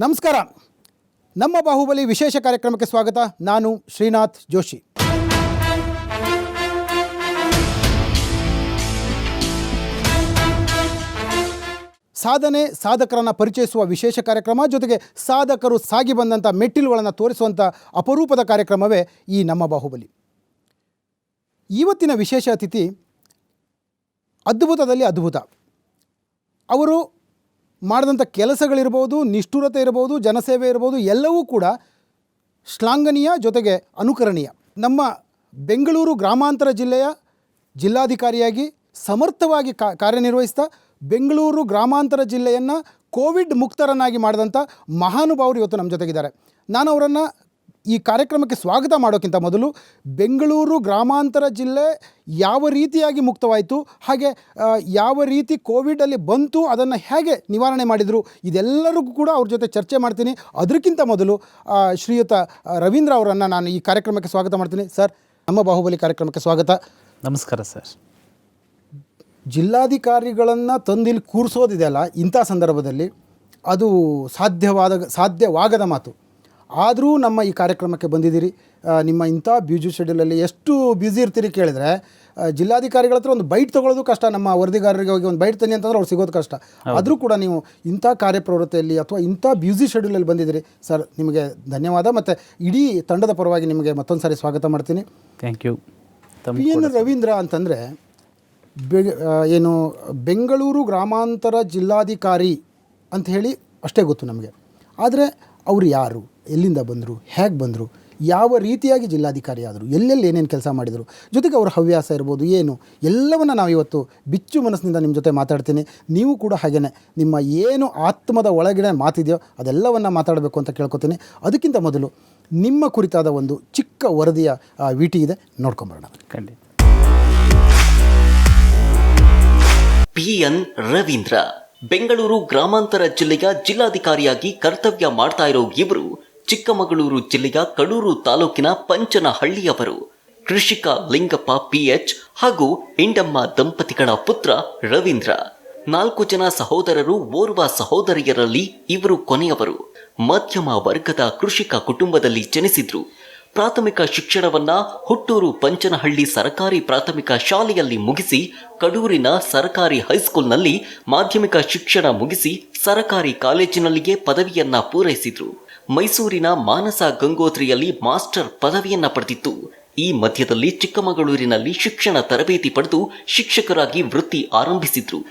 ನಮಸ್ಕಾರ. ನಮ್ಮ ಬಾಹುಬಲಿ ವಿಶೇಷ ಕಾರ್ಯಕ್ರಮಕ್ಕೆ ಸ್ವಾಗತ. ನಾನು ಶ್ರೀನಾಥ್ ಜೋಶಿ. ಸಾಧನೆ ಸಾಧಕರನ್ನು ಪರಿಚಯಿಸುವ ವಿಶೇಷ ಕಾರ್ಯಕ್ರಮ, ಜೊತೆಗೆ ಸಾಧಕರು ಸಾಗಿ ಬಂದಂಥ ಮೆಟ್ಟಿಲುಗಳನ್ನು ತೋರಿಸುವಂಥ ಅಪರೂಪದ ಕಾರ್ಯಕ್ರಮವೇ ಈ ನಮ್ಮ ಬಾಹುಬಲಿ. ಇವತ್ತಿನ ವಿಶೇಷ ಅತಿಥಿ ಅದ್ಭುತದಲ್ಲಿ ಅದ್ಭುತ. ಅವರು ಮಾಡಿದಂಥ ಕೆಲಸಗಳಿರ್ಬೋದು, ನಿಷ್ಠುರತೆ ಇರ್ಬೋದು, ಜನಸೇವೆ ಇರ್ಬೋದು, ಎಲ್ಲವೂ ಕೂಡ ಶ್ಲಾಘನೀಯ, ಜೊತೆಗೆ ಅನುಕರಣೀಯ. ನಮ್ಮ ಬೆಂಗಳೂರು ಗ್ರಾಮಾಂತರ ಜಿಲ್ಲೆಯ ಜಿಲ್ಲಾಧಿಕಾರಿಯಾಗಿ ಸಮರ್ಥವಾಗಿ ಕಾರ್ಯನಿರ್ವಹಿಸ್ತಾ ಬೆಂಗಳೂರು ಗ್ರಾಮಾಂತರ ಜಿಲ್ಲೆಯನ್ನು ಕೋವಿಡ್ ಮುಕ್ತರನ್ನಾಗಿ ಮಾಡಿದಂಥ ಮಹಾನುಭಾವರು ಇವತ್ತು ನಮ್ಮ ಜೊತೆಗಿದ್ದಾರೆ. ನಾನು ಅವರನ್ನು ಈ ಕಾರ್ಯಕ್ರಮಕ್ಕೆ ಸ್ವಾಗತ ಮಾಡೋಕ್ಕಿಂತ ಮೊದಲು ಬೆಂಗಳೂರು ಗ್ರಾಮಾಂತರ ಜಿಲ್ಲೆ ಯಾವ ರೀತಿಯಾಗಿ ಮುಕ್ತವಾಯಿತು, ಹಾಗೆ ಯಾವ ರೀತಿ ಕೋವಿಡಲ್ಲಿ ಬಂತು, ಅದನ್ನು ಹೇಗೆ ನಿವಾರಣೆ ಮಾಡಿದರು, ಇದೆಲ್ಲರಿಗೂ ಕೂಡ ಅವ್ರ ಜೊತೆ ಚರ್ಚೆ ಮಾಡ್ತೀನಿ. ಅದಕ್ಕಿಂತ ಮೊದಲು ಶ್ರೀಯುತ ರವೀಂದ್ರ ಅವರನ್ನು ನಾನು ಈ ಕಾರ್ಯಕ್ರಮಕ್ಕೆ ಸ್ವಾಗತ ಮಾಡ್ತೀನಿ. ಸರ್, ನಮ್ಮ ಬಾಹುಬಲಿ ಕಾರ್ಯಕ್ರಮಕ್ಕೆ ಸ್ವಾಗತ. ನಮಸ್ಕಾರ ಸರ್. ಜಿಲ್ಲಾಧಿಕಾರಿಗಳನ್ನು ತಂದಿಲ್ಲಿ ಕೂರಿಸೋದಿದೆಯಲ್ಲ, ಇಂಥ ಸಂದರ್ಭದಲ್ಲಿ ಅದು ಸಾಧ್ಯವಾಗದ ಮಾತು. ಆದರೂ ನಮ್ಮ ಈ ಕಾರ್ಯಕ್ರಮಕ್ಕೆ ಬಂದಿದ್ದೀರಿ. ನಿಮ್ಮ ಇಂಥ ಬ್ಯೂಸಿ ಶೆಡ್ಯೂಲಲ್ಲಿ ಎಷ್ಟು ಬ್ಯುಸಿ ಇರ್ತೀರಿ ಕೇಳಿದರೆ, ಜಿಲ್ಲಾಧಿಕಾರಿಗಳ ಹತ್ರ ಒಂದು ಬೈಟ್ ತೊಗೊಳ್ಳೋದು ಕಷ್ಟ. ನಮ್ಮ ವರದಿಗಾರರಿಗೆ ಹೋಗಿ ಒಂದು ಬೈಟ್ ತನ್ನಿ ಅಂತಂದ್ರೆ ಅವ್ರು ಸಿಗೋದು ಕಷ್ಟ. ಆದರೂ ಕೂಡ ನೀವು ಇಂಥ ಕಾರ್ಯಪ್ರವೃತ್ತಿಯಲ್ಲಿ ಅಥವಾ ಇಂಥ ಬ್ಯುಸಿ ಶೆಡ್ಯೂಲಲ್ಲಿ ಬಂದಿದ್ದೀರಿ. ಸರ್, ನಿಮಗೆ ಧನ್ಯವಾದ. ಮತ್ತು ಇಡೀ ತಂಡದ ಪರವಾಗಿ ನಿಮಗೆ ಮತ್ತೊಂದು ಸಾರಿ ಸ್ವಾಗತ ಮಾಡ್ತೀನಿ. Thank you. PN ರವೀಂದ್ರ ಅಂತಂದರೆ ಏನು ಬೆಂಗಳೂರು ಗ್ರಾಮಾಂತರ ಜಿಲ್ಲಾಧಿಕಾರಿ ಅಂತ ಹೇಳಿ ಅಷ್ಟೇ ಗೊತ್ತು ನಮಗೆ. ಆದರೆ ಅವರು ಯಾರು, ಎಲ್ಲಿಂದ ಬಂದರು, ಹೇಗೆ ಬಂದರು, ಯಾವ ರೀತಿಯಾಗಿ ಜಿಲ್ಲಾಧಿಕಾರಿ ಆದರು, ಎಲ್ಲೆಲ್ಲಿ ಏನೇನು ಕೆಲಸ ಮಾಡಿದರು, ಜೊತೆಗೆ ಅವರ ಹವ್ಯಾಸ ಇರ್ಬೋದು ಏನು, ಎಲ್ಲವನ್ನು ನಾವು ಇವತ್ತು ಬಿಚ್ಚು ಮನಸ್ಸಿನಿಂದ ನಿಮ್ಮ ಜೊತೆ ಮಾತಾಡ್ತೀನಿ. ನೀವು ಕೂಡ ಹಾಗೆಯೇ ನಿಮ್ಮ ಏನು ಆತ್ಮದ ಒಳಗಿನ ಮಾತಿದೆಯೋ ಅದೆಲ್ಲವನ್ನು ಮಾತಾಡಬೇಕು ಅಂತ ಕೇಳ್ಕೊತೀನಿ. ಅದಕ್ಕಿಂತ ಮೊದಲು ನಿಮ್ಮ ಕುರಿತಾದ ಒಂದು ಚಿಕ್ಕ ವರದಿಯ ವಿಟಿ ಇದೆ, ನೋಡ್ಕೊಂಬರೋಣ. ಖಂಡಿತ. PN ರವೀಂದ್ರ ಬೆಂಗಳೂರು ಗ್ರಾಮಾಂತರ ಜಿಲ್ಲೆಯ ಜಿಲ್ಲಾಧಿಕಾರಿಯಾಗಿ ಕರ್ತವ್ಯ ಮಾಡ್ತಾ ಇರೋ ಇವರು ಚಿಕ್ಕಮಗಳೂರು ಜಿಲ್ಲೆಯ ಕಡೂರು ತಾಲೂಕಿನ ಪಂಚನಹಳ್ಳಿಯವರು. ಕೃಷಿಕ ಲಿಂಗಪ್ಪ PH ಹಾಗೂ ಇಂಡಮ್ಮ ದಂಪತಿಗಳ ಪುತ್ರ ರವೀಂದ್ರ. 4 ಜನ ಸಹೋದರರು, ಓರ್ವ ಸಹೋದರಿಯರಲ್ಲಿ ಇವರು ಕೊನೆಯವರು. ಮಧ್ಯಮ ವರ್ಗದ ಕೃಷಿಕ ಕುಟುಂಬದಲ್ಲಿ ಜನಿಸಿದ್ರು. ಪ್ರಾಥಮಿಕ ಶಿಕ್ಷಣವನ್ನ ಹುಟ್ಟೂರು ಪಂಚನಹಳ್ಳಿ ಸರಕಾರಿ ಪ್ರಾಥಮಿಕ ಶಾಲೆಯಲ್ಲಿ ಮುಗಿಸಿ ಕಡೂರಿನ ಸರಕಾರಿ ಹೈಸ್ಕೂಲ್ನಲ್ಲಿ ಮಾಧ್ಯಮಿಕ ಶಿಕ್ಷಣ ಮುಗಿಸಿ ಸರಕಾರಿ ಕಾಲೇಜಿನಲ್ಲಿಯೇ ಪದವಿಯನ್ನ ಪೂರೈಸಿದ್ರು. ಮೈಸೂರಿನ ಮಾನಸ ಗಂಗೋತ್ರಿಯಲ್ಲಿ ಮಾಸ್ಟರ್ ಪದವಿಯನ್ನ ಪಡೆದಿತ್ತು. ಈ ಮಧ್ಯದಲ್ಲಿ ಚಿಕ್ಕಮಗಳೂರಿನಲ್ಲಿ ಶಿಕ್ಷಣ ತರಬೇತಿ ಪಡೆದು ಶಿಕ್ಷಕರಾಗಿ ವೃತ್ತಿ ಆರಂಭಿಸಿದ್ರು.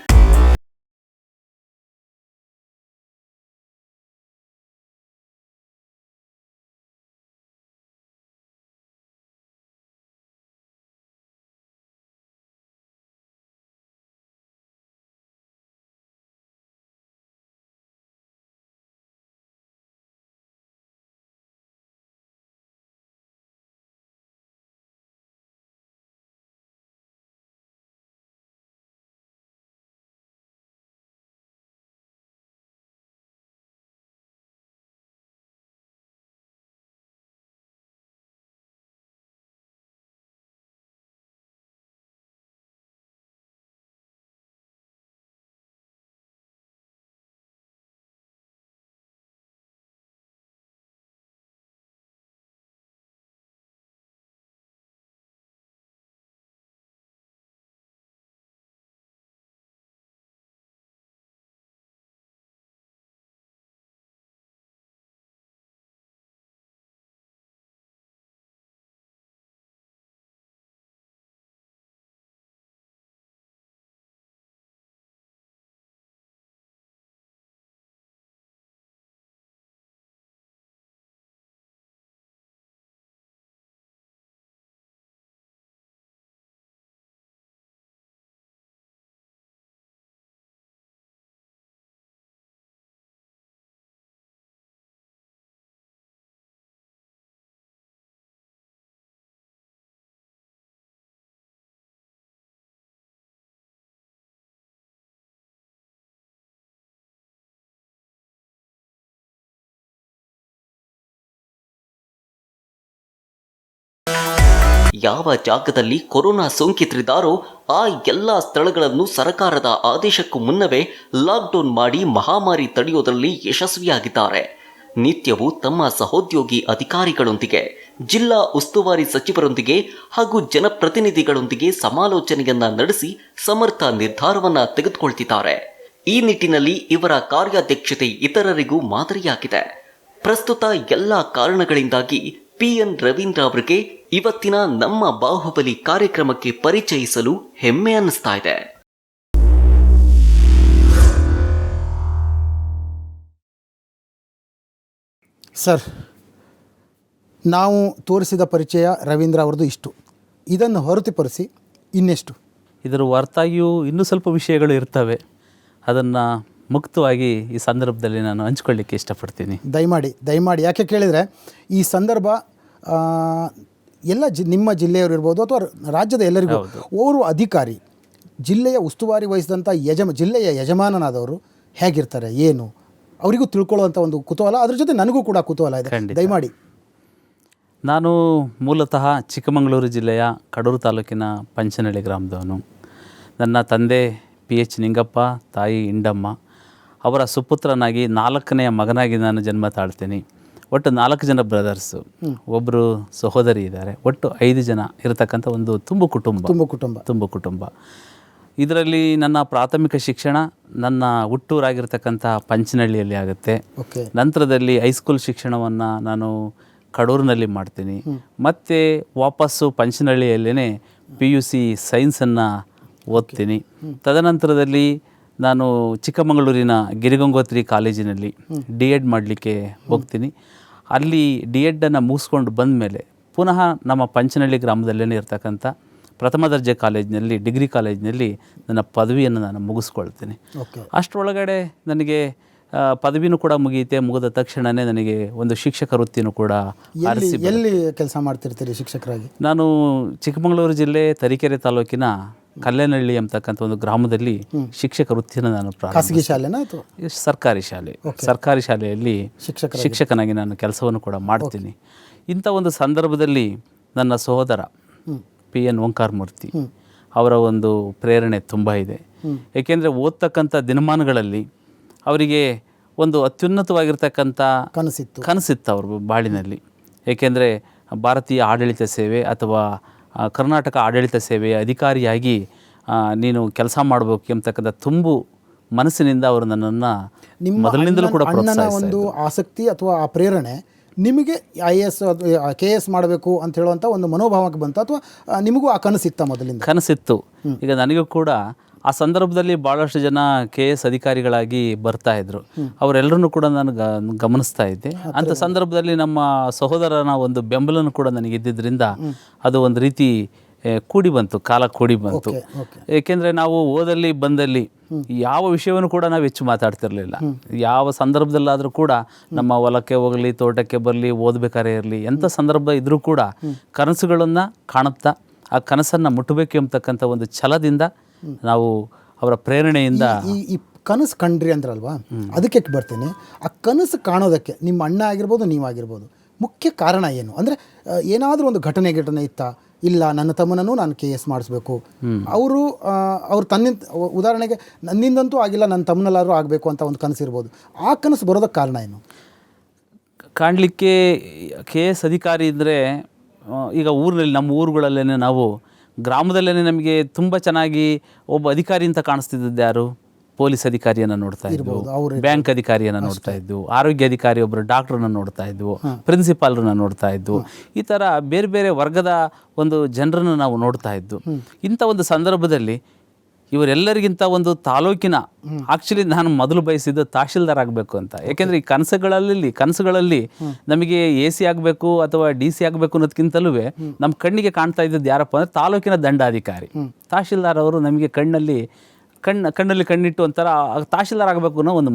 ಯಾವ ಜಾಗದಲ್ಲಿ ಕೊರೋನಾ ಸೋಂಕಿತರಿದ್ದಾರೋ ಆ ಎಲ್ಲ ಸ್ಥಳಗಳನ್ನು ಸರ್ಕಾರದ ಆದೇಶಕ್ಕೂ ಮುನ್ನವೇ ಲಾಕ್ಡೌನ್ ಮಾಡಿ ಮಹಾಮಾರಿ ತಡೆಯೋದರಲ್ಲಿ ಯಶಸ್ವಿಯಾಗಿದ್ದಾರೆ. ನಿತ್ಯವೂ ತಮ್ಮ ಸಹೋದ್ಯೋಗಿ ಅಧಿಕಾರಿಗಳೊಂದಿಗೆ, ಜಿಲ್ಲಾ ಉಸ್ತುವಾರಿ ಸಚಿವರೊಂದಿಗೆ ಹಾಗೂ ಜನಪ್ರತಿನಿಧಿಗಳೊಂದಿಗೆ ಸಮಾಲೋಚನೆಯನ್ನ ನಡೆಸಿ ಸಮರ್ಥ ನಿರ್ಧಾರವನ್ನ ತೆಗೆದುಕೊಳ್ತಿದ್ದಾರೆ. ಈ ನಿಟ್ಟಿನಲ್ಲಿ ಇವರ ಕಾರ್ಯಾಧ್ಯಕ್ಷತೆ ಇತರರಿಗೂ ಮಾದರಿಯಾಗಿದೆ. ಪ್ರಸ್ತುತ ಎಲ್ಲ ಕಾರಣಗಳಿಂದಾಗಿ PN ರವೀಂದ್ರ ಅವರಿಗೆ ಇವತ್ತಿನ ನಮ್ಮ ಬಾಹುಬಲಿ ಕಾರ್ಯಕ್ರಮಕ್ಕೆ ಪರಿಚಯಿಸಲು ಹೆಮ್ಮೆ ಅನ್ನಿಸ್ತಾ ಇದೆ. ಸರ್, ನಾವು ತೋರಿಸಿದ ಪರಿಚಯ ರವೀಂದ್ರ ಅವರದು ಇಷ್ಟು. ಇದನ್ನು ಹೊರತುಪಡಿಸಿ ಇನ್ನೆಷ್ಟು? ಇದರ ಹೊರತಾಗಿಯೂ ಇನ್ನೂ ಸ್ವಲ್ಪ ವಿಷಯಗಳು ಇರ್ತವೆ. ಅದನ್ನು ಮುಕ್ತವಾಗಿ ಈ ಸಂದರ್ಭದಲ್ಲಿ ನಾನು ಹಂಚ್ಕೊಳ್ಳಿಕ್ಕೆ ಇಷ್ಟಪಡ್ತೀನಿ. ದಯಮಾಡಿ ಯಾಕೆ ಕೇಳಿದರೆ ಈ ಸಂದರ್ಭ ಎಲ್ಲ ನಿಮ್ಮ ಜಿಲ್ಲೆಯವರು ಇರ್ಬೋದು ಅಥವಾ ರಾಜ್ಯದ ಎಲ್ಲರಿಗೂ ಓರ್ವ ಅಧಿಕಾರಿ ಜಿಲ್ಲೆಯ ಉಸ್ತುವಾರಿ ವಹಿಸಿದಂಥ ಜಿಲ್ಲೆಯ ಯಜಮಾನನಾದವರು ಹೇಗಿರ್ತಾರೆ, ಏನು ಅವರಿಗೂ ತಿಳ್ಕೊಳ್ಳುವಂಥ ಒಂದು ಕುತೂಹಲ, ಅದ್ರ ಜೊತೆ ನನಗೂ ಕೂಡ ಕುತೂಹಲ ಇದೆ. ದಯಮಾಡಿ. ನಾನು ಮೂಲತಃ ಚಿಕ್ಕಮಗಳೂರು ಜಿಲ್ಲೆಯ ಕಡೂರು ತಾಲೂಕಿನ ಪಂಚನಹಳ್ಳಿ ಗ್ರಾಮದವನು. ನನ್ನ ತಂದೆ PH ನಿಂಗಪ್ಪ, ತಾಯಿ ಇಂಡಮ್ಮ. ಅವರ ಸುಪುತ್ರನಾಗಿ 4ನೇ ಮಗನಾಗಿ ನಾನು ಜನ್ಮ ತಾಳ್ತೀನಿ. ಒಟ್ಟು 4 ಜನ ಬ್ರದರ್ಸು, ಒಬ್ಬರು ಸಹೋದರಿ ಇದ್ದಾರೆ. ಒಟ್ಟು 5 ಜನ ಇರತಕ್ಕಂಥ ಒಂದು ತುಂಬು ಕುಟುಂಬ. ಇದರಲ್ಲಿ ನನ್ನ ಪ್ರಾಥಮಿಕ ಶಿಕ್ಷಣ ನನ್ನ ಹುಟ್ಟೂರಾಗಿರ್ತಕ್ಕಂಥ ಪಂಚನಹಳ್ಳಿಯಲ್ಲಿ ಆಗುತ್ತೆ. ನಂತರದಲ್ಲಿ ಹೈಸ್ಕೂಲ್ ಶಿಕ್ಷಣವನ್ನು ನಾನು ಕಡೂರಿನಲ್ಲಿ ಮಾಡ್ತೀನಿ. ಮತ್ತು ವಾಪಸ್ಸು ಪಂಚನಹಳ್ಳಿಯಲ್ಲೇ PUC ಸೈನ್ಸನ್ನು ಓದ್ತೀನಿ. ತದನಂತರದಲ್ಲಿ ನಾನು ಚಿಕ್ಕಮಗಳೂರಿನ ಗಿರಿಗಂಗೋತ್ರಿ ಕಾಲೇಜಿನಲ್ಲಿ D.Ed ಮಾಡಲಿಕ್ಕೆ ಹೋಗ್ತೀನಿ. ಅಲ್ಲಿ D.Edನ್ನು ಮುಗಿಸ್ಕೊಂಡು ಬಂದ ಮೇಲೆ ಪುನಃ ನಮ್ಮ ಪಂಚನಹಳ್ಳಿ ಗ್ರಾಮದಲ್ಲೇ ಇರ್ತಕ್ಕಂಥ ಪ್ರಥಮ ದರ್ಜೆ ಕಾಲೇಜಿನಲ್ಲಿ, ಡಿಗ್ರಿ ಕಾಲೇಜಿನಲ್ಲಿ ನನ್ನ ಪದವಿಯನ್ನು ನಾನು ಮುಗಿಸ್ಕೊಳ್ತೀನಿ. ಅಷ್ಟರೊಳಗಡೆ ನನಗೆ ಪದವಿನೂ ಕೂಡ ಮುಗಿದ ತಕ್ಷಣವೇ ನನಗೆ ಒಂದು ಶಿಕ್ಷಕ ವೃತ್ತಿನೂ ಕೂಡ ಆರಿಸಿ. ಎಲ್ಲಿ ಕೆಲಸ ಮಾಡ್ತಿರ್ತೀರಿ ಶಿಕ್ಷಕರಾಗಿ? ನಾನು ಚಿಕ್ಕಮಗಳೂರು ಜಿಲ್ಲೆ ತರೀಕೆರೆ ತಾಲೂಕಿನ ಕಲ್ಲೇನಹಳ್ಳಿ ಅಂತಕ್ಕಂಥ ಒಂದು ಗ್ರಾಮದಲ್ಲಿ ಶಿಕ್ಷಕ ವೃತ್ತಿಯನ್ನು ನಾನು ಖಾಸಗಿ ಶಾಲೆನಾ ಅಥವಾ ಸರ್ಕಾರಿ ಶಾಲೆಯಲ್ಲಿ ಶಿಕ್ಷಕನಾಗಿ ನಾನು ಕೆಲಸವನ್ನು ಕೂಡ ಮಾಡ್ತೀನಿ. ಇಂಥ ಒಂದು ಸಂದರ್ಭದಲ್ಲಿ ನನ್ನ ಸಹೋದರ PN ಓಂಕಾರಮೂರ್ತಿ ಅವರ ಒಂದು ಪ್ರೇರಣೆ ತುಂಬ ಇದೆ. ಏಕೆಂದರೆ ಓದ್ತಕ್ಕಂಥ ದಿನಮಾನಗಳಲ್ಲಿ ಅವರಿಗೆ ಒಂದು ಅತ್ಯುನ್ನತವಾಗಿರ್ತಕ್ಕಂಥ ಕನಸಿತ್ತು ಅವ್ರ ಬಾಳಿನಲ್ಲಿ. ಏಕೆಂದರೆ ಭಾರತೀಯ ಆಡಳಿತ ಸೇವೆ ಅಥವಾ ಕರ್ನಾಟಕ ಆಡಳಿತ ಸೇವೆಯ ಅಧಿಕಾರಿಯಾಗಿ ನೀನು ಕೆಲಸ ಮಾಡಬೇಕು ಎಂಬತಕ್ಕಂಥ ತುಂಬು ಮನಸ್ಸಿನಿಂದ ಅವರು ನನ್ನನ್ನು ಮೊದಲಿನಿಂದಲೂ ಕೂಡ ಒಂದು ಆಸಕ್ತಿ ಅಥವಾ ಆ ಪ್ರೇರಣೆ ನಿಮಗೆ IAS KS ಮಾಡಬೇಕು ಅಂತ ಹೇಳುವಂಥ ಒಂದು ಮನೋಭಾವಕ್ಕೆ ಬಂತ ಅಥವಾ ನಿಮಗೂ ಆ ಕನಸಿತ್ತ? ಮೊದಲಿಂದ ಕನಸಿತ್ತು. ಈಗ ನನಗೂ ಕೂಡ ಆ ಸಂದರ್ಭದಲ್ಲಿ ಭಾಳಷ್ಟು ಜನ KS ಅಧಿಕಾರಿಗಳಾಗಿ ಬರ್ತಾಯಿದ್ರು. ಅವರೆಲ್ಲರನ್ನೂ ಕೂಡ ನಾನು ಗಮನಿಸ್ತಾ ಇದ್ದೆ. ಅಂಥ ಸಂದರ್ಭದಲ್ಲಿ ನಮ್ಮ ಸಹೋದರನ ಒಂದು ಬೆಂಬಲನೂ ಕೂಡ ನನಗಿದ್ದರಿಂದ ಅದು ಒಂದು ರೀತಿ ಕಾಲ ಕೂಡಿ ಬಂತು. ಏಕೆಂದರೆ ನಾವು ಓದಲ್ಲಿ ಬಂದಲ್ಲಿ ಯಾವ ವಿಷಯವನ್ನು ಕೂಡ ನಾವು ಹೆಚ್ಚು ಮಾತಾಡ್ತಿರ್ಲಿಲ್ಲ. ಯಾವ ಸಂದರ್ಭದಲ್ಲಾದರೂ ಕೂಡ ನಮ್ಮ ಹೊಲಕ್ಕೆ ಹೋಗಲಿ, ತೋಟಕ್ಕೆ ಬರಲಿ, ಓದಬೇಕಾರೇ ಇರಲಿ, ಎಂಥ ಸಂದರ್ಭ ಇದ್ರೂ ಕೂಡ ಕನಸುಗಳನ್ನು ಕಾಣುತ್ತಾ ಆ ಕನಸನ್ನು ಮುಟ್ಟಬೇಕು ಎಂಬತಕ್ಕಂಥ ಒಂದು ಛಲದಿಂದ ನಾವು ಅವರ ಪ್ರೇರಣೆಯಿಂದ ಈ ಕನಸು ಕಂಡ್ರಿ ಅಂದ್ರಲ್ವಾ, ಅದಕ್ಕೆ ಬರ್ತೀನಿ. ಆ ಕನಸು ಕಾಣೋದಕ್ಕೆ ನಿಮ್ಮ ಅಣ್ಣ ಆಗಿರ್ಬೋದು, ನೀವಾಗಿರ್ಬೋದು, ಮುಖ್ಯ ಕಾರಣ ಏನು? ಅಂದರೆ ಏನಾದರೂ ಒಂದು ಘಟನೆ ಇತ್ತಾ? ಇಲ್ಲ, ನನ್ನ ತಮ್ಮನನ್ನು ನಾನು KS ಮಾಡಿಸ್ಬೇಕು, ಅವರು ಉದಾಹರಣೆಗೆ ನನ್ನಿಂದಂತೂ ಆಗಿಲ್ಲ, ನನ್ನ ತಮ್ಮನಲ್ಲಾದರೂ ಆಗಬೇಕು ಅಂತ ಒಂದು ಕನಸು ಇರ್ಬೋದು. ಆ ಕನಸು ಬರೋದಕ್ಕೆ ಕಾರಣ ಏನು? ಕಾಣಲಿಕ್ಕೆ KS ಅಧಿಕಾರಿ ಇದ್ದರೆ ಈಗ ನಮ್ಮ ಊರುಗಳಲ್ಲೇ ನಾವು ಗ್ರಾಮದಲ್ಲೇ ನಮಗೆ ತುಂಬ ಚೆನ್ನಾಗಿ ಒಬ್ಬ ಅಧಿಕಾರಿ ಅಂತ ಕಾಣಿಸ್ತಿದ್ದದ್ದು ಯಾರು? ಪೊಲೀಸ್ ಅಧಿಕಾರಿಯನ್ನು ನೋಡ್ತಾ ಇದ್ವು, ಬ್ಯಾಂಕ್ ಅಧಿಕಾರಿಯನ್ನು ನೋಡ್ತಾ ಇದ್ವು, ಆರೋಗ್ಯ ಅಧಿಕಾರಿ ಒಬ್ಬರು ಡಾಕ್ಟ್ರನ್ನ ನೋಡ್ತಾ ಇದ್ವು, ಪ್ರಿನ್ಸಿಪಾಲ್ರನ್ನ ನೋಡ್ತಾ ಇದ್ವು. ಈ ಥರ ಬೇರೆ ಬೇರೆ ವರ್ಗದ ಒಂದು ಜನರನ್ನು ನಾವು ನೋಡ್ತಾ ಇದ್ವು. ಇಂಥ ಒಂದು ಸಂದರ್ಭದಲ್ಲಿ ಇವರೆಲ್ಲರಿಗಿಂತ ಒಂದು ತಾಲೂಕಿನ ಆಕ್ಚುಲಿ ನಾನು ಮೊದಲು ಬಯಸಿದ್ದು ತಹಶೀಲ್ದಾರ್ ಆಗಬೇಕು ಅಂತ. ಯಾಕೆಂದರೆ ಈ ಕನಸುಗಳಲ್ಲಿ ನಮಗೆ AC ಆಗಬೇಕು ಅಥವಾ DC ಆಗಬೇಕು ಅನ್ನೋದಕ್ಕಿಂತಲೂ ನಮ್ಮ ಕಣ್ಣಿಗೆ ಕಾಣ್ತಾ ಇದ್ದದ್ದು ಯಾರಪ್ಪ ಅಂದರೆ ತಾಲೂಕಿನ ದಂಡಾಧಿಕಾರಿ. ತಹಶೀಲ್ದಾರ್ ಅವರು ನಮಗೆ ಕಣ್ಣಲ್ಲಿ ಕಣ್ಣಿಟ್ಟು ಒಂಥರ ತಹಶೀಲ್ದಾರ್ ಆಗಬೇಕು ಅನ್ನೋ ಒಂದು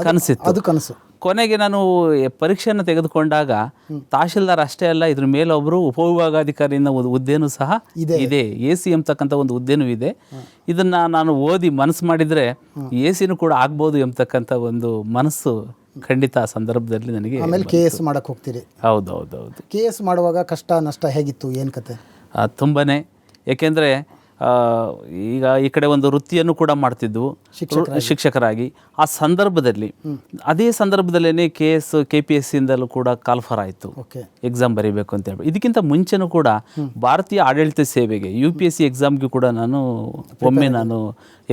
ಕನಸಿತ್ತು. ಕೊನೆಗೆ ನಾನು ಪರೀಕ್ಷೆಯನ್ನು ತೆಗೆದುಕೊಂಡಾಗ ತಹಶೀಲ್ದಾರ್ ಅಷ್ಟೇ ಅಲ್ಲ, ಇದ್ರ ಮೇಲೆ ಒಬ್ಬರು ಉಪವಿಭಾಗಾಧಿಕಾರಿಯಿಂದ ಹುದ್ದೆನೂ ಸಹ ಇದೆ, AC ಎಂಬತಕ್ಕಂಥ ಒಂದು ಹುದ್ದೆನೂ ಇದೆ. ಇದನ್ನು ನಾನು ಓದಿ ಮನಸ್ಸು ಮಾಡಿದರೆ AC ಕೂಡ ಆಗ್ಬೋದು ಎಂಬತಕ್ಕಂಥ ಒಂದು ಮನಸ್ಸು ಖಂಡಿತ ಆ ಸಂದರ್ಭದಲ್ಲಿ ನನಗೆ. ಆಮೇಲೆ KS ಮಾಡಕ್ಕೆ ಹೋಗ್ತೀರಿ? ಹೌದು. KS ಮಾಡುವಾಗ ಕಷ್ಟ ನಷ್ಟ ಹೇಗಿತ್ತು, ಏನು ಕತೆ? ತುಂಬನೇ. ಏಕೆಂದರೆ ಈಗ ಈ ಕಡೆ ಒಂದು ವೃತ್ತಿಯನ್ನು ಕೂಡ ಮಾಡ್ತಿದ್ವು ಶಿಕ್ಷಕರಾಗಿ. ಆ ಸಂದರ್ಭದಲ್ಲಿ ಅದೇ ಸಂದರ್ಭದಲ್ಲೇ KPSC ಇಂದಲೂ ಕೂಡ ಕಾಲ್ಫರ್ ಆಯಿತು, ಎಕ್ಸಾಮ್ ಬರೀಬೇಕು ಅಂತ ಹೇಳಿ. ಇದಕ್ಕಿಂತ ಮುಂಚೆನೂ ಕೂಡ ಭಾರತೀಯ ಆಡಳಿತ ಸೇವೆಗೆ UPSC ಎಕ್ಸಾಮ್ಗೂ ಕೂಡ ಒಮ್ಮೆ ನಾನು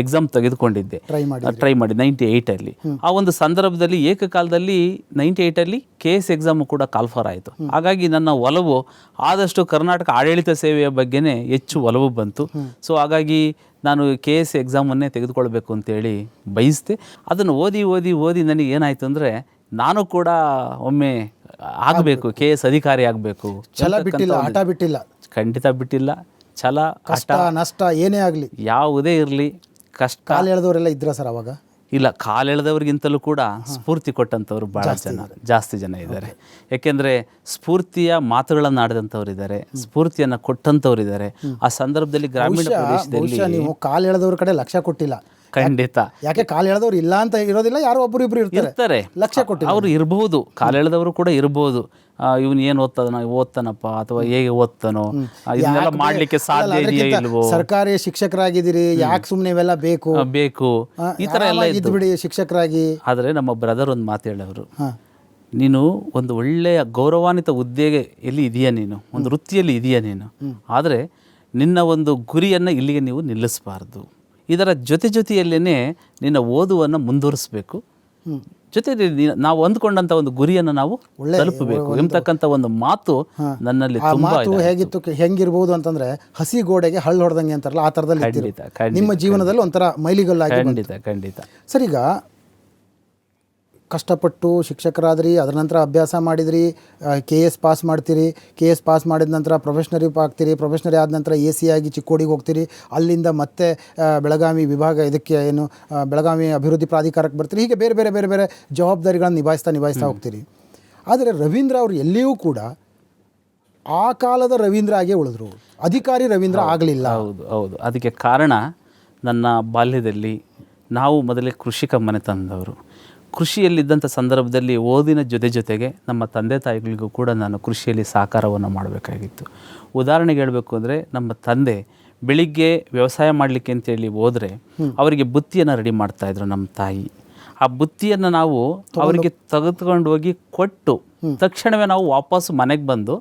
ಎಕ್ಸಾಮ್ ತೆಗೆದುಕೊಂಡಿದ್ದೆ, ಟ್ರೈ ಮಾಡಿ 98ಅಲ್ಲಿ. ಆ ಒಂದು ಸಂದರ್ಭದಲ್ಲಿ ಏಕಕಾಲದಲ್ಲಿ 98ಅಲ್ಲಿ KS ಎಕ್ಸಾಮು ಕೂಡ ಕಾಲ್ಫರ್ ಆಯಿತು. ಹಾಗಾಗಿ ನನ್ನ ಒಲವು ಆದಷ್ಟು ಕರ್ನಾಟಕ ಆಡಳಿತ ಸೇವೆಯ ಬಗ್ಗೆನೇ ಹೆಚ್ಚು ಒಲವು ಬಂತು. ಸೊ ಹಾಗಾಗಿ ನಾನು KS ಎಕ್ಸಾಮನ್ನೇ ತೆಗೆದುಕೊಳ್ಬೇಕು ಅಂತೇಳಿ ಬಯಸಿದೆ. ಅದನ್ನು ಓದಿ ನನಗೆ ಏನಾಯಿತು ಅಂದರೆ ನಾನು ಕೂಡ ಒಮ್ಮೆ ಆಗಬೇಕು, KS ಅಧಿಕಾರಿ ಆಗಬೇಕು. ಹಠ ಬಿಟ್ಟಿಲ್ಲ, ಖಂಡಿತ ಬಿಟ್ಟಿಲ್ಲ. ಛಲ, ಕಷ್ಟ ನಷ್ಟ ಏನೇ ಆಗಲಿ, ಯಾವುದೇ ಇರಲಿ, ಕಷ್ಟ. ಕಾಲು ಎಳೆದವರೆಲ್ಲ ಇದ್ರ ಸರ್ ಅವಾಗ? ಇಲ್ಲ, ಕಾಲೆಳೆದವ್ರಿಗಿಂತಲೂ ಕೂಡ ಸ್ಫೂರ್ತಿ ಕೊಟ್ಟಂಥವ್ರು ಭಾಳ ಜಾಸ್ತಿ ಜನ ಇದ್ದಾರೆ. ಯಾಕೆಂದರೆ ಸ್ಫೂರ್ತಿಯ ಮಾತುಗಳನ್ನು ಆಡಿದಂಥವ್ರು ಇದ್ದಾರೆ, ಸ್ಫೂರ್ತಿಯನ್ನು ಕೊಟ್ಟಂಥವ್ರು ಇದ್ದಾರೆ. ಆ ಸಂದರ್ಭದಲ್ಲಿ ಗ್ರಾಮೀಣ ಪ್ರದೇಶದಲ್ಲಿ ನೀವು ಕಾಲು ಎಳೆದವ್ರ ಕಡೆ ಲಕ್ಷ್ಯ ಕೊಟ್ಟಿಲ್ಲ. ಖಂಡಿತ. ಯಾಕೆ ಕಾಲು ಎಳೆದವ್ರು ಇಲ್ಲ ಅಂತ ಇರೋದಿಲ್ಲ, ಯಾರೋ ಒಬ್ಬರು ಇಬ್ರು ಇರ್ತಾರೆ, ಲಕ್ಷ್ಯ ಕೊಟ್ಟಿಲ್ಲ. ಅವರು ಇರಬಹುದು, ಕಾಲೆಳೆದವರು ಕೂಡ ಇರಬಹುದು. ಇವನು ಏನು ಓದ್ತಾನಪ್ಪ ಅಥವಾ ಹೇಗೆ ಓದ್ತಾನೋ, ಇದನ್ನೆಲ್ಲ ಮಾಡ್ಲಿಕ್ಕೆ ಸಾಧ್ಯ ಇದೆಯಾ ಇಲ್ವೋ, ಸರ್ಕಾರಿ ಶಿಕ್ಷಕರಾಗಿದ್ದೀರಿ, ಯಾಕೆ ಸುಮ್ಮನೆ ಇವೆಲ್ಲ ಬೇಕು ಈ ಥರ ಎಲ್ಲ ಇದ್ದು ಬಿಡಿ ಶಿಕ್ಷಕರಾಗಿ. ಆದರೆ ನಮ್ಮ ಬ್ರದರ್ ಒಂದು ಮಾತು ಹೇಳೋರು, ನೀನು ಒಂದು ಒಳ್ಳೆಯ ಗೌರವಾನ್ವಿತ ಹುದ್ದೆಗೆ ಎಲ್ಲಿ ಇದೆಯಾ, ನೀನು ಒಂದು ವೃತ್ತಿಯಲ್ಲಿ ಇದೆಯಾ ನೀನು, ಆದರೆ ನಿನ್ನ ಒಂದು ಗುರಿಯನ್ನು ಇಲ್ಲಿಗೆ ನೀವು ನಿಲ್ಲಿಸಬಾರ್ದು. ಇದರ ಜೊತೆಯಲ್ಲೇ ನಿನ್ನ ಓದುವನ್ನು ಮುಂದುವರಿಸಬೇಕು, ಜೊತೆಗೆ ನಾವು ಅಂದ್ಕೊಂಡಂಥ ಒಂದು ಗುರಿಯನ್ನು ನಾವು ತಲುಪಬೇಕು ಎಂಬತಕ್ಕಂಥ ಒಂದು ಮಾತು ನನ್ನಲ್ಲಿ ತುಂಬಾ ಹೇಗಿತ್ತು. ಹೆಂಗಿರ್ಬೋದು ಅಂತಂದ್ರೆ ಹಸಿ ಗೋಡೆಗೆ ಹಳ್ಳು ಹೊಡೆದಂಗೆ ಅಂತಾರಲ್ಲ, ಆ ಥರದಲ್ಲಿ ನಿಮ್ಮ ಜೀವನದಲ್ಲಿ ಒಂಥರ ಮೈಲಿಗಲ್ಲಾಗಿ. ಖಂಡಿತ. ಸರ್, ಈಗ ಕಷ್ಟಪಟ್ಟು ಶಿಕ್ಷಕರಾದ್ರಿ, ಅದರ ನಂತರ ಅಭ್ಯಾಸ ಮಾಡಿದ್ರಿ, KS ಪಾಸ್ ಮಾಡ್ತೀರಿ, KS ಪಾಸ್ ಮಾಡಿದ ನಂತರ ಪ್ರೊಫೆಷನರಿ ಆಗ್ತೀರಿ, ಪ್ರೊಫೆಷನರಿ ಆದ ನಂತರ AC ಆಗಿ ಚಿಕ್ಕೋಡಿಗೆ ಹೋಗ್ತೀರಿ, ಅಲ್ಲಿಂದ ಮತ್ತೆ ಬೆಳಗಾವಿ ವಿಭಾಗ ಇದಕ್ಕೆ ಏನು ಬೆಳಗಾವಿ ಅಭಿವೃದ್ಧಿ ಪ್ರಾಧಿಕಾರಕ್ಕೆ ಬರ್ತೀರಿ. ಹೀಗೆ ಬೇರೆ ಬೇರೆ ಬೇರೆ ಬೇರೆ ಜವಾಬ್ದಾರಿಗಳನ್ನು ನಿಭಾಯಿಸ್ತಾ ಹೋಗ್ತೀರಿ. ಆದರೆ ರವೀಂದ್ರ ಅವರು ಎಲ್ಲಿಯೂ ಕೂಡ ಆ ಕಾಲದ ರವೀಂದ್ರ ಆಗೇ ಉಳಿದ್ರು, ಅಧಿಕಾರಿ ರವೀಂದ್ರ ಆಗಲಿಲ್ಲ. ಹೌದು. ಅದಕ್ಕೆ ಕಾರಣ ನನ್ನ ಬಾಲ್ಯದಲ್ಲಿ ನಾವು ಮೊದಲೇ ಕೃಷಿಕ ಮನೆತನದವರು. ಕೃಷಿಯಲ್ಲಿದ್ದಂಥ ಸಂದರ್ಭದಲ್ಲಿ ಓದಿನ ಜೊತೆಗೆ ನಮ್ಮ ತಂದೆ ತಾಯಿಗಳಿಗೂ ಕೂಡ ನಾನು ಕೃಷಿಯಲ್ಲಿ ಸಹಕಾರವನ್ನು ಮಾಡಬೇಕಾಗಿತ್ತು. ಉದಾಹರಣೆಗೆ ಹೇಳಬೇಕು ಅಂದರೆ, ನಮ್ಮ ತಂದೆ ಬೆಳಿಗ್ಗೆ ವ್ಯವಸಾಯ ಮಾಡಲಿಕ್ಕೆ ಅಂತೇಳಿ ಹೋದರೆ ಅವರಿಗೆ ಬುತ್ತಿಯನ್ನು ರೆಡಿ ಮಾಡ್ತಾಯಿದ್ರು ನಮ್ಮ ತಾಯಿ. ಆ ಬುತ್ತಿಯನ್ನು ನಾವು ಅವರಿಗೆ ತೆಗೆದುಕೊಂಡು ಹೋಗಿ ಕೊಟ್ಟು ತಕ್ಷಣವೇ ನಾವು ವಾಪಸ್ಸು ಮನೆಗೆ ಬಂದು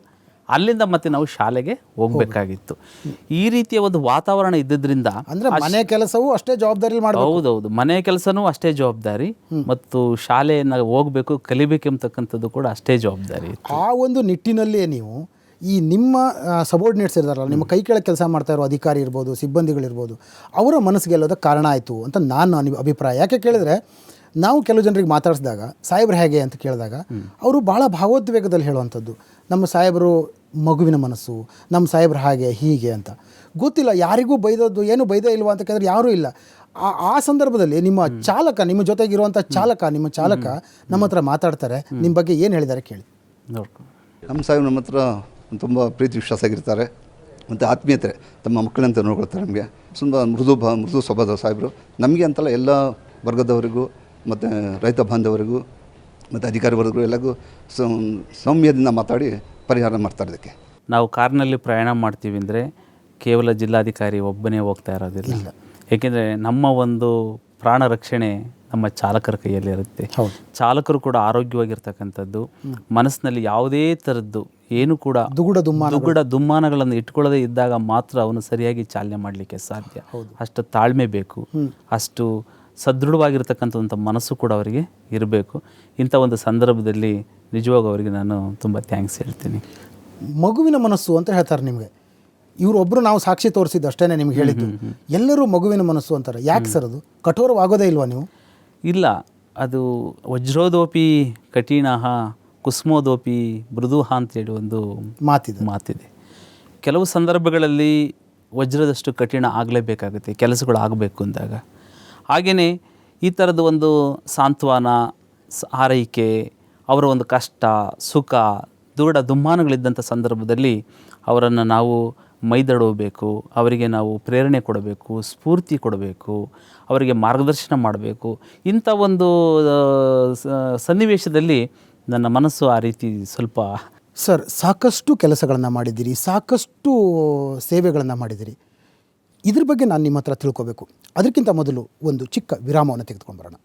ಅಲ್ಲಿಂದ ಮತ್ತೆ ನಾವು ಶಾಲೆಗೆ ಹೋಗಬೇಕಾಗಿತ್ತು. ಈ ರೀತಿಯ ಒಂದು ವಾತಾವರಣ ಇದ್ದಿದ್ದರಿಂದ ಅಂದ್ರೆ ಮನೆ ಕೆಲಸವೂ ಅಷ್ಟೇ ಜವಾಬ್ದಾರಿ ಮಾಡಬೇಕು. ಹೌದೌದು, ಮನೆ ಕೆಲಸನೂ ಅಷ್ಟೇ ಜವಾಬ್ದಾರಿ ಮತ್ತು ಶಾಲೆಯನ್ನು ಹೋಗಬೇಕು, ಕಲಿಬೇಕೆಂಬತಕ್ಕಂಥದ್ದು ಕೂಡ ಅಷ್ಟೇ ಜವಾಬ್ದಾರಿ. ಆ ಒಂದು ನಿಟ್ಟಿನಲ್ಲೇ ನೀವು ಈ ನಿಮ್ಮ ಸಬಾರ್ಡಿನೇಟ್ಸ್ ಇರ್ತಾರಲ್ಲ, ನಿಮ್ಮ ಕೈ ಕೆಳಗೆ ಕೆಲಸ ಮಾಡ್ತಾ ಇರೋ ಅಧಿಕಾರಿ ಇರ್ಬೋದು, ಸಿಬ್ಬಂದಿಗಳಿರ್ಬೋದು, ಅವರ ಮನಸ್ಸು ಗೆಲ್ಲೋದಕ್ಕೆ ಕಾರಣ ಆಯಿತು ಅಂತ ನಾನು ಅಭಿಪ್ರಾಯ. ಯಾಕೆ ಕೇಳಿದ್ರೆ, ನಾವು ಕೆಲವು ಜನರಿಗೆ ಮಾತಾಡಿಸಿದಾಗ ಸಾಹೇಬ್ರು ಹೇಗೆ ಅಂತ ಕೇಳಿದಾಗ ಅವರು ಭಾಳ ಭಾವೋದ್ವೇಗದಲ್ಲಿ ಹೇಳುವಂಥದ್ದು, ನಮ್ಮ ಸಾಹೇಬರು ಮಗುವಿನ ಮನಸ್ಸು, ನಮ್ಮ ಸಾಹೇಬ್ರು ಹಾಗೆ ಹೀಗೆ ಅಂತ. ಗೊತ್ತಿಲ್ಲ ಯಾರಿಗೂ ಬೈದದ್ದು, ಏನು ಬೈದೇ ಇಲ್ವಾ ಅಂತ ಕೇಳಿದ್ರೆ ಯಾರೂ ಇಲ್ಲ. ಆ ಸಂದರ್ಭದಲ್ಲಿ ನಿಮ್ಮ ಚಾಲಕ, ನಿಮ್ಮ ಜೊತೆಗಿರುವಂಥ ನಿಮ್ಮ ಚಾಲಕ ನಮ್ಮ ಹತ್ರ ಮಾತಾಡ್ತಾರೆ. ನಿಮ್ಮ ಬಗ್ಗೆ ಏನು ಹೇಳಿದ್ದಾರೆ ಕೇಳಿ. ನಮ್ಮ ಸಾಹೇಬ್ ನಮ್ಮ ಹತ್ರ ತುಂಬ ಪ್ರೀತಿ ವಿಶ್ವಾಸ ಆಗಿರ್ತಾರೆ ಮತ್ತು ಆತ್ಮೀಯತೆ, ತಮ್ಮ ಮಕ್ಕಳಂತ ನೋಡ್ಕೊಳ್ತಾರೆ. ನಮಗೆ ತುಂಬ ಮೃದು ಸ್ವಭಾವದ ಸಾಹೇಬರು. ನಮಗೆ ಅಂತಲ್ಲ, ಎಲ್ಲ ವರ್ಗದವರಿಗೂ ಮತ್ತು ರೈತ ಬಾಂಧವರಿಗೂ ಮತ್ತು ಅಧಿಕಾರಿ ವರ್ಗಗಳು ಎಲ್ಲರಿಗೂ ಸೌಮ್ಯದಿಂದ ಮಾತಾಡಿ ಪರಿಹಾರ ಮಾಡ್ತಾರೆ. ಇದಕ್ಕೆ ನಾವು ಕಾರ್ನಲ್ಲಿ ಪ್ರಯಾಣ ಮಾಡ್ತೀವಿ ಅಂದರೆ ಕೇವಲ ಜಿಲ್ಲಾಧಿಕಾರಿ ಒಬ್ಬನೇ ಹೋಗ್ತಾ ಇರೋದಿಲ್ಲ. ಏಕೆಂದರೆ ನಮ್ಮ ಒಂದು ಪ್ರಾಣ ರಕ್ಷಣೆ ನಮ್ಮ ಚಾಲಕರ ಕೈಯಲ್ಲಿರುತ್ತೆ. ಚಾಲಕರು ಕೂಡ ಆರೋಗ್ಯವಾಗಿರ್ತಕ್ಕಂಥದ್ದು, ಮನಸ್ಸಿನಲ್ಲಿ ಯಾವುದೇ ಥರದ್ದು ಏನು ಕೂಡ ದುಗುಡ ದುಮ್ಮಾನಗಳನ್ನು ಇಟ್ಕೊಳ್ಳದೇ ಇದ್ದಾಗ ಮಾತ್ರ ಅವನು ಸರಿಯಾಗಿ ಚಾಲನೆ ಮಾಡಲಿಕ್ಕೆ ಸಾಧ್ಯ. ಅಷ್ಟು ತಾಳ್ಮೆ ಬೇಕು, ಅಷ್ಟು ಸದೃಢವಾಗಿರ್ತಕ್ಕಂಥ ಮನಸ್ಸು ಕೂಡ ಅವರಿಗೆ ಇರಬೇಕು. ಇಂಥ ಒಂದು ಸಂದರ್ಭದಲ್ಲಿ ನಿಜವಾಗೂ ಅವರಿಗೆ ನಾನು ತುಂಬ ಥ್ಯಾಂಕ್ಸ್ ಹೇಳ್ತೀನಿ. ಮಗುವಿನ ಮನಸ್ಸು ಅಂತ ಹೇಳ್ತಾರೆ ನಿಮಗೆ. ಇವರೊಬ್ಬರು ನಾವು ಸಾಕ್ಷಿ ತೋರಿಸಿದ್ದು ಅಷ್ಟೇ ನಿಮ್ಗೆ ಹೇಳಿದ್ದು. ಎಲ್ಲರೂ ಮಗುವಿನ ಮನಸ್ಸು ಅಂತಾರೆ. ಯಾಕೆ ಸರ್ ಅದು ಕಠೋರವಾಗೋದೇ ಇಲ್ವಾ ನೀವು? ಇಲ್ಲ, ಅದು ವಜ್ರೋದೋಪಿ ಕಠಿಣ ಕುಸುಮೋದೋಪಿ ಮೃದುಹ ಅಂತೇಳಿ ಒಂದು ಮಾತಿದೆ. ಕೆಲವು ಸಂದರ್ಭಗಳಲ್ಲಿ ವಜ್ರದಷ್ಟು ಕಠಿಣ ಆಗಲೇಬೇಕಾಗುತ್ತೆ ಕೆಲಸಗಳು ಆಗಬೇಕು ಅಂದಾಗ. ಹಾಗೆಯೇ ಈ ಥರದ ಒಂದು ಸಾಂತ್ವನ, ಆರೈಕೆ, ಅವರ ಒಂದು ಕಷ್ಟ ಸುಖ ದುಗುಡ ದುಮ್ಮಾನಗಳಿದ್ದಂಥ ಸಂದರ್ಭದಲ್ಲಿ ಅವರನ್ನು ನಾವು ಮೈದಡಬೇಕು, ಅವರಿಗೆ ನಾವು ಪ್ರೇರಣೆ ಕೊಡಬೇಕು, ಸ್ಫೂರ್ತಿ ಕೊಡಬೇಕು, ಅವರಿಗೆ ಮಾರ್ಗದರ್ಶನ ಮಾಡಬೇಕು. ಇಂಥ ಒಂದು ಸನ್ನಿವೇಶದಲ್ಲಿ ನನ್ನ ಮನಸ್ಸು ಆ ರೀತಿ ಸ್ವಲ್ಪ. ಸರ್, ಸಾಕಷ್ಟು ಕೆಲಸಗಳನ್ನು ಮಾಡಿದ್ದೀರಿ, ಸಾಕಷ್ಟು ಸೇವೆಗಳನ್ನು ಮಾಡಿದ್ದೀರಿ. ಇದ್ರ ಬಗ್ಗೆ ನಾನು ನಿಮ್ಮ ಹತ್ರ ತಿಳ್ಕೋಬೇಕು. ಅದಕ್ಕಿಂತ ಮೊದಲು ಒಂದು ಚಿಕ್ಕ ವಿರಾಮವನ್ನು ತೆಗೆದುಕೊಂಡು ಬರೋಣ.